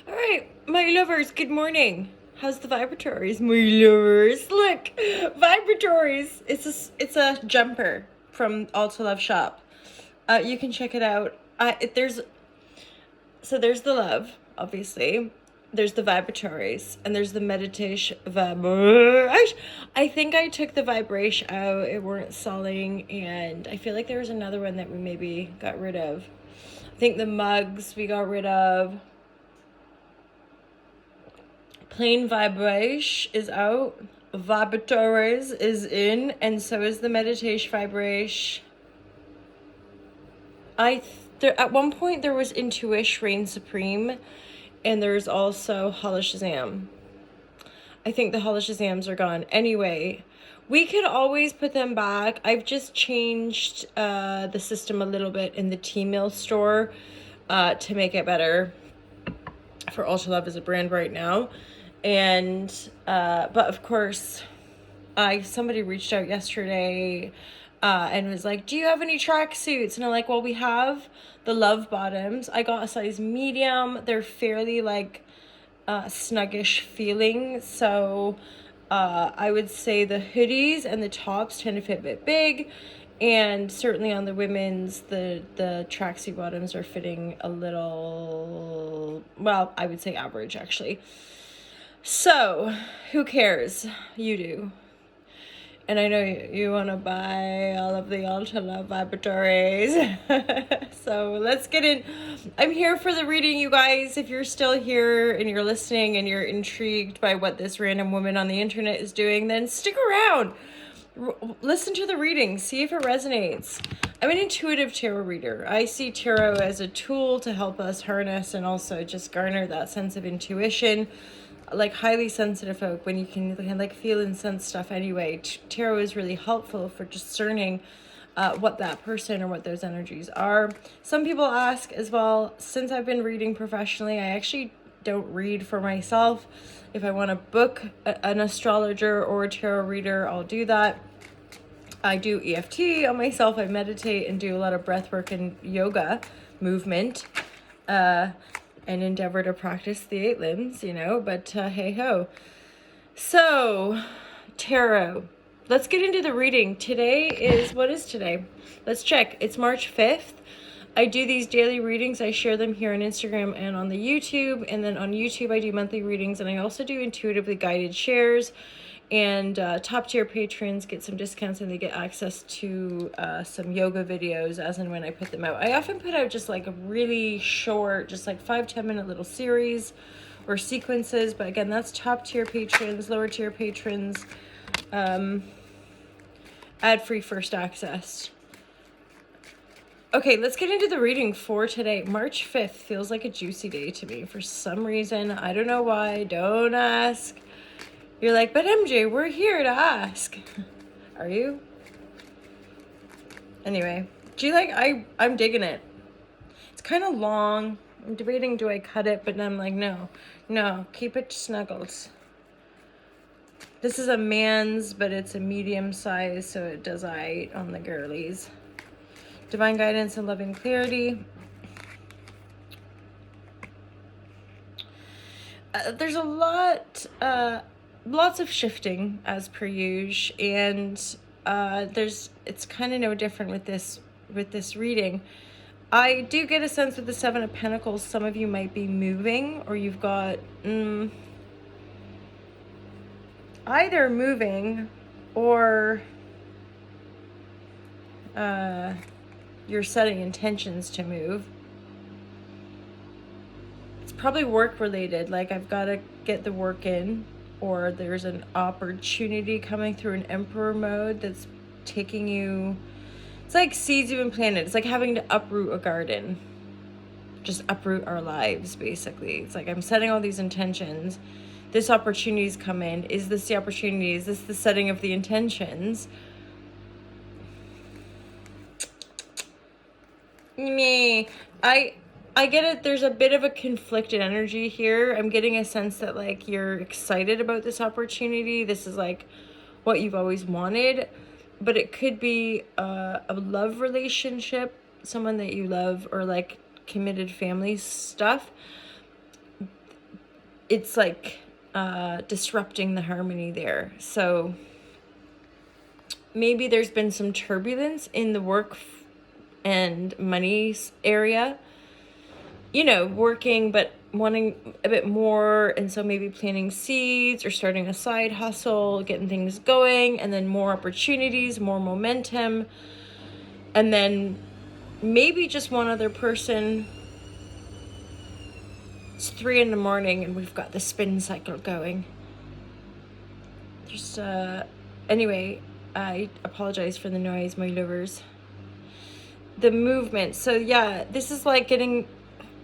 All right, my lovers, good morning. How's the vibratories, my lovers? Look, vibratories. It's a jumper from Alta Love Shop. You can check it out. There's the love, obviously. There's the vibratories, and there's the meditation vibration. I think I took the vibration out. It weren't selling, and I feel like there was another one that we maybe got rid of. I think the mugs we got rid of. Plain vibration is out. Vibratories is in, and so is the meditation vibration. At one point there was Intuition Reign Supreme, and there's also Hala Shazam. I think the Hala Shazams are gone. Anyway, we could always put them back. I've just changed the system a little bit in the T-Mill store to make it better for Ultra Love as a brand right now. And but of course, somebody reached out yesterday and was like, do you have any tracksuits? And I'm like, well, we have the Love Bottoms. I got a size medium. They're fairly like snuggish feeling. So I would say the hoodies and the tops tend to fit a bit big. And certainly on the women's, the tracksuit bottoms are fitting a little, well, I would say average actually. So, who cares? You do. And I know you want to buy all of the Ultra Love vibratories. So let's get in. I'm here for the reading, you guys. If you're still here and you're listening and you're intrigued by what this random woman on the internet is doing, then stick around. Listen to the reading. See if it resonates. I'm an intuitive tarot reader. I see tarot as a tool to help us harness and also just garner that sense of intuition. Like highly sensitive folk, when you can like feel and sense stuff anyway, tarot is really helpful for discerning what that person or what those energies are. Some people ask as well, since I've been reading professionally, I actually don't read for myself. If I want to book an astrologer or a tarot reader, I'll do that. I do EFT on myself. I meditate and do a lot of breath work and yoga movement. And endeavor to practice the 8 limbs, but hey ho. So, tarot. Let's get into the reading. What is today? Let's check. It's March 5th. I do these daily readings. I share them here on Instagram and on the YouTube. And then on YouTube, I do monthly readings. And I also do intuitively guided shares. And top tier patrons get some discounts and they get access to some yoga videos as and when I put them out. I often put out just like a really short, just like 5-10 minute little series or sequences. But again, that's top tier patrons, lower tier patrons, ad-free first access. Okay, let's get into the reading for today. March 5th feels like a juicy day to me for some reason. I don't know why. Don't ask. You're like, but MJ, we're here to ask. Are you? Anyway, do you like, I'm digging it. It's kind of long. I'm debating, do I cut it? But then I'm like, no, keep it snuggles. This is a man's, but it's a medium size, so it does aight on the girlies. Divine guidance and loving clarity. There's a lot, lots of shifting as per usual, and it's kind of no different with this reading. I do get a sense with the 7 of Pentacles, some of you might be moving, or you've got either moving or you're setting intentions to move. It's probably work related, like I've got to get the work in, or there's an opportunity coming through an Emperor mode that's taking you, it's like seeds you've been planted. It's like having to uproot a garden, just uproot our lives basically. It's like I'm setting all these intentions, this opportunity's come in. Is this the opportunity? Is this the setting of the intentions? Me, I get it. There's a bit of a conflicted energy here. I'm getting a sense that like you're excited about this opportunity. This is like what you've always wanted, but it could be a love relationship, someone that you love, or like committed family stuff. it's like disrupting the harmony there. So maybe there's been some turbulence in the work and money area, you know, working but wanting a bit more, and so maybe planting seeds or starting a side hustle, getting things going, and then more opportunities, more momentum, and then maybe just one other person. It's 3 a.m. and we've got the spin cycle going. Just anyway, I apologize for the noise, my lovers. The movement. So yeah, this is like getting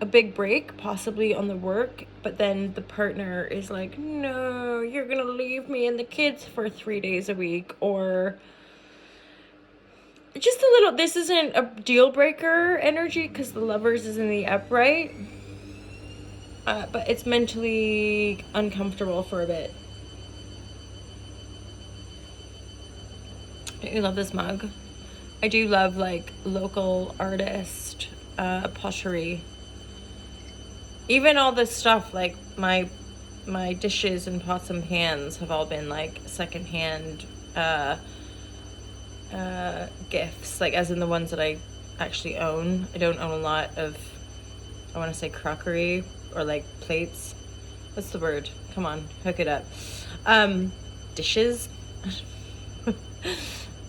a big break possibly on the work, but then the partner is like, no, you're gonna leave me and the kids for 3 days a week, or just a little. This isn't a deal breaker energy because the Lovers is in the upright, but it's mentally uncomfortable for a bit. Don't you love this mug? I do love like local artist pottery. Even all this stuff, like my dishes and pots and pans have all been like secondhand gifts, like as in the ones that I actually own. I don't own a lot of, I want to say crockery or like plates. What's the word? Come on, hook it up. Dishes.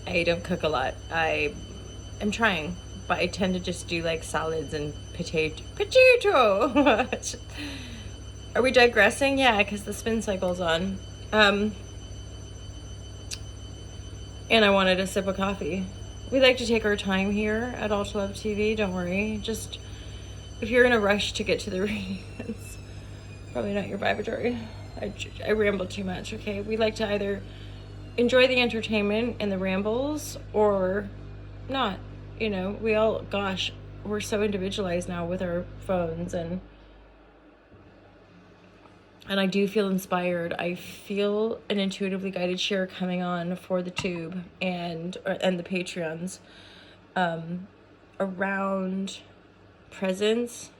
I don't cook a lot. I'm trying, but I tend to just do like salads and potato. Are we digressing? Yeah, because the spin cycle's on. And I wanted a sip of coffee. We like to take our time here at All to Love TV. Don't worry. Just if you're in a rush to get to the reading, it's probably not your vibratory. I ramble too much. Okay, we like to either enjoy the entertainment and the rambles or not. You know, we all, gosh, we're so individualized now with our phones, and I do feel inspired. I feel an intuitively guided share coming on for the tube and the Patreons around presence,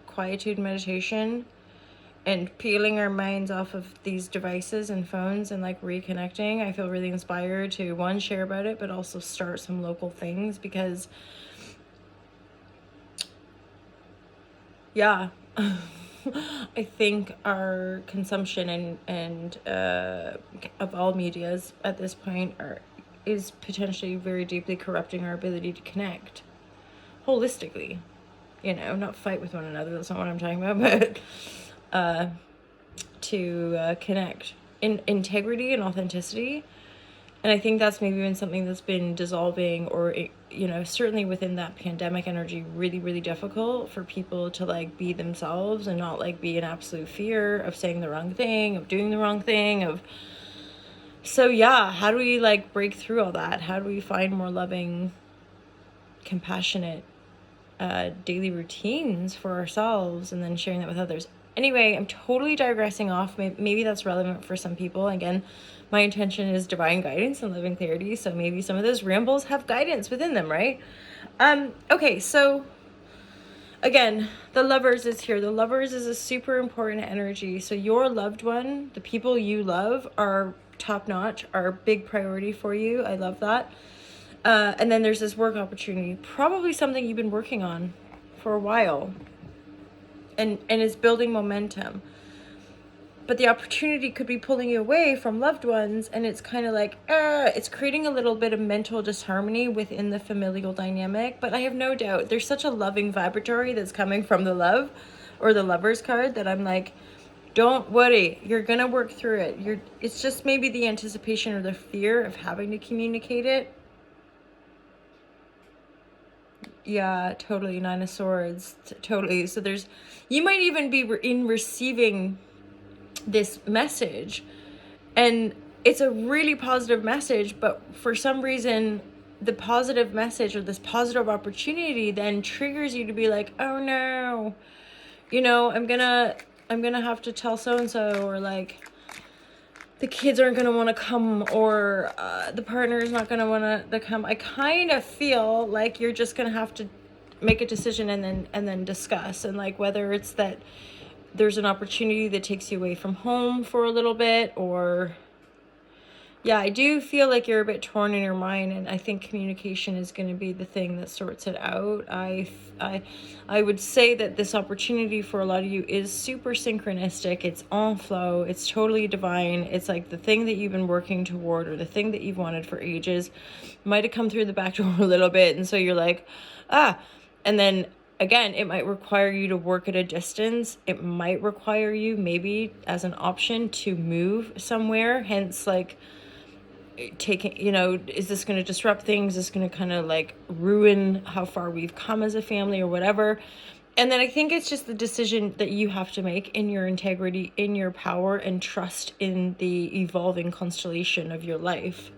quietude, meditation, and peeling our minds off of these devices and phones and like reconnecting. I feel really inspired to, one, share about it, but also start some local things because, yeah, I think our consumption and of all medias at this point is potentially very deeply corrupting our ability to connect holistically. You know, not fight with one another. That's not what I'm talking about, but to connect in integrity and authenticity. And I think that's maybe been something that's been dissolving, or, you know, certainly within that pandemic energy, really, really difficult for people to like be themselves and not like be in absolute fear of saying the wrong thing, of doing the wrong thing, so yeah, how do we like break through all that? How do we find more loving, compassionate daily routines for ourselves and then sharing that with others? Anyway, I'm totally digressing off. Maybe that's relevant for some people. Again, my intention is divine guidance and living clarity, so maybe some of those rambles have guidance within them, right? Okay, so again, the Lovers is here. The Lovers is a super important energy. So your loved one, the people you love, are top notch, are a big priority for you. I love that. And then there's this work opportunity, probably something you've been working on for a while, and is building momentum. But the opportunity could be pulling you away from loved ones, and it's kind of like, it's creating a little bit of mental disharmony within the familial dynamic. But I have no doubt there's such a loving vibratory that's coming from the love or the Lovers card that I'm like, don't worry, you're gonna work through it. It's just maybe the anticipation or the fear of having to communicate it. Yeah, totally. 9 of Swords, totally. So you might even be in receiving this message, and it's a really positive message, but for some reason the positive message or this positive opportunity then triggers you to be like, oh no, you know, I'm gonna have to tell so and so, or like the kids aren't gonna want to come, or the partner is not gonna want to come. I kind of feel like you're just gonna have to make a decision and then discuss, and like whether it's that there's an opportunity that takes you away from home for a little bit, or yeah, I do feel like you're a bit torn in your mind, and I think communication is going to be the thing that sorts it out. I would say that this opportunity for a lot of you is super synchronistic. It's en flow. It's totally divine. It's like the thing that you've been working toward, or the thing that you've wanted for ages, might have come through the back door a little bit, and so you're like, and then again, it might require you to work at a distance. It might require you, maybe as an option, to move somewhere. Hence, like, taking, is this going to disrupt things? Is this going to kind of like ruin how far we've come as a family or whatever? And then I think it's just the decision that you have to make in your integrity, in your power, and trust in the evolving constellation of your life.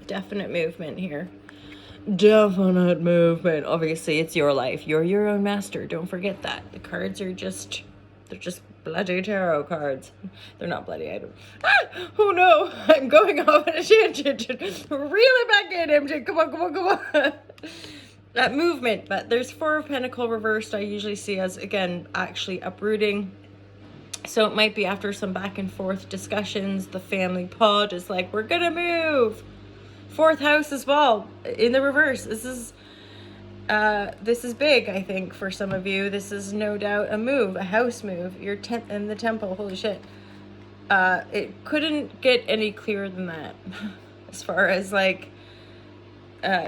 Definite movement here. Definite movement. Obviously, it's your life. You're your own master. Don't forget that. The cards are just, they're just bloody tarot cards. They're not bloody. I don't. Oh no! I'm going off on a tangent. Reel it back in, MJ. Come on. That movement. But there's Four of Pentacles reversed. I usually see as, again, actually uprooting. So it might be after some back and forth discussions, the family pod is like, we're gonna move. Fourth house as well in the reverse. This is big, I think, for some of you. This is no doubt a move, a house move. You're in the temple. Holy shit. It couldn't get any clearer than that. As far as like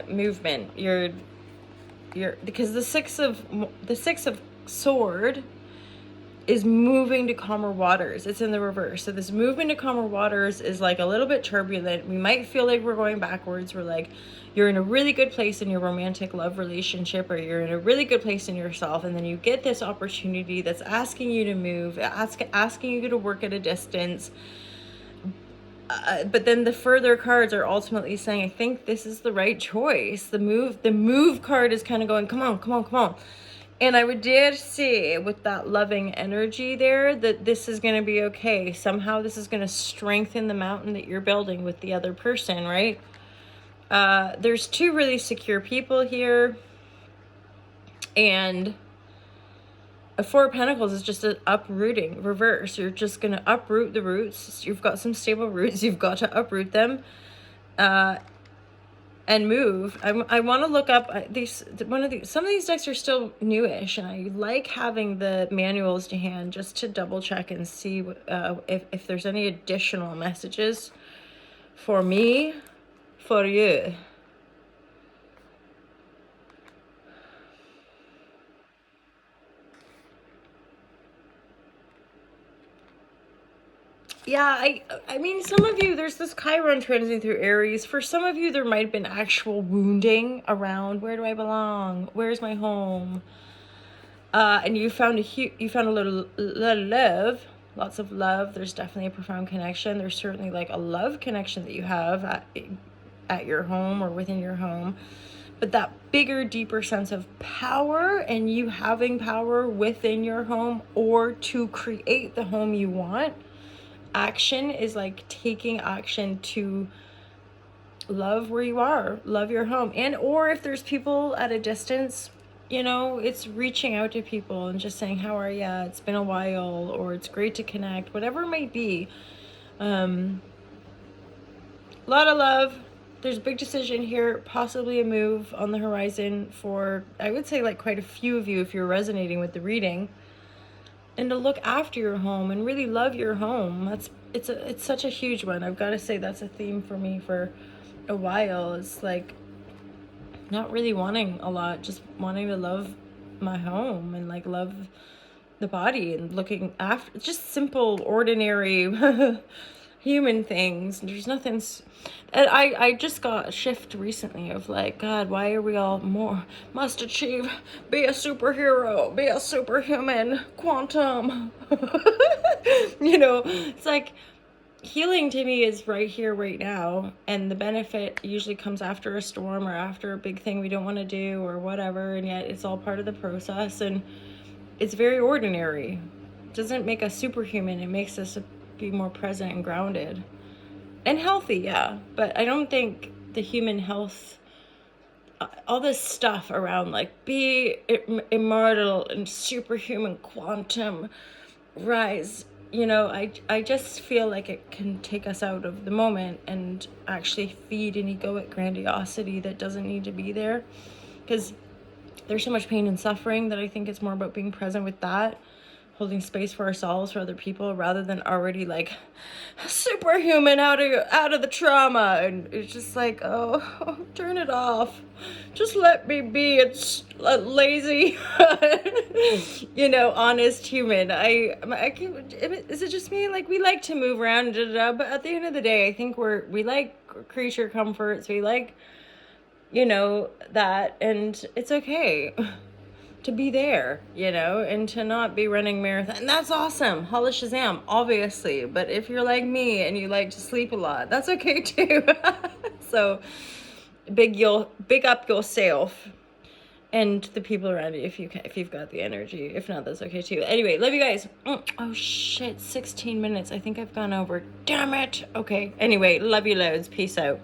movement, you're because the six of sword is moving to calmer waters. It's in the reverse. So this movement to calmer waters is like a little bit turbulent. We might feel like we're going backwards. We're like, you're in a really good place in your romantic love relationship, or you're in a really good place in yourself, and then you get this opportunity that's asking you to move, asking you to work at a distance. But then the further cards are ultimately saying, I think this is the right choice. The move card is kind of going, come on. And I would dare say, with that loving energy there, that this is going to be okay. Somehow this is going to strengthen the mountain that you're building with the other person, right? There's two really secure people here. And a Four of Pentacles is just an uprooting, reverse. You're just going to uproot the roots. You've got some stable roots. You've got to uproot them. And move. I want to look up some of these decks are still newish, and I like having the manuals to hand just to double check and see if there's any additional messages for me, for you. Yeah, I mean, some of you, there's this Chiron transiting through Aries. For some of you, there might have been actual wounding around, where do I belong? Where's my home? And you found a little love, lots of love. There's definitely a profound connection. There's certainly like a love connection that you have at your home or within your home. But that bigger, deeper sense of power, and you having power within your home or to create the home you want. Action is like taking action to love where you are, love your home. And or if there's people at a distance, it's reaching out to people and just saying, how are ya? It's been a while, or it's great to connect, whatever it might be. A lot of love. There's a big decision here, possibly a move on the horizon for, I would say, like quite a few of you if you're resonating with the reading. And to look after your home and really love your home. It's such a huge one. I've got to say that's a theme for me for a while. It's like not really wanting a lot, just wanting to love my home and like love the body and looking after just simple, ordinary human things. There's nothing. And I just got a shift recently of like, God, why are we all must achieve, be a superhero, be a superhuman, quantum. It's like healing to me is right here, right now. And the benefit usually comes after a storm or after a big thing we don't want to do or whatever. And yet it's all part of the process. And it's very ordinary. It doesn't make us superhuman. It makes us be more present and grounded and healthy. Yeah. But I don't think the human health all this stuff around like be immortal and superhuman quantum rise, you know, I just feel like it can take us out of the moment and actually feed an egoic grandiosity that doesn't need to be there, because there's so much pain and suffering that I think it's more about being present with that, holding space for ourselves, for other people, rather than already like superhuman out of the trauma. And it's just like, oh, turn it off. Just let me be. It's a lazy, you know, honest human. I can't, is it just me? Like, we like to move around, but at the end of the day, I think we like creature comforts. We like, you know, that, and it's okay to be there, you know, and to not be running marathon. And that's awesome. Holla Shazam, obviously. But if you're like me and you like to sleep a lot, that's okay too. So big up yourself and the people around you if you've got the energy. If not, that's okay too. Anyway, love you guys. Oh shit, 16 minutes. I think I've gone over. Damn it. Okay. Anyway, love you loads. Peace out.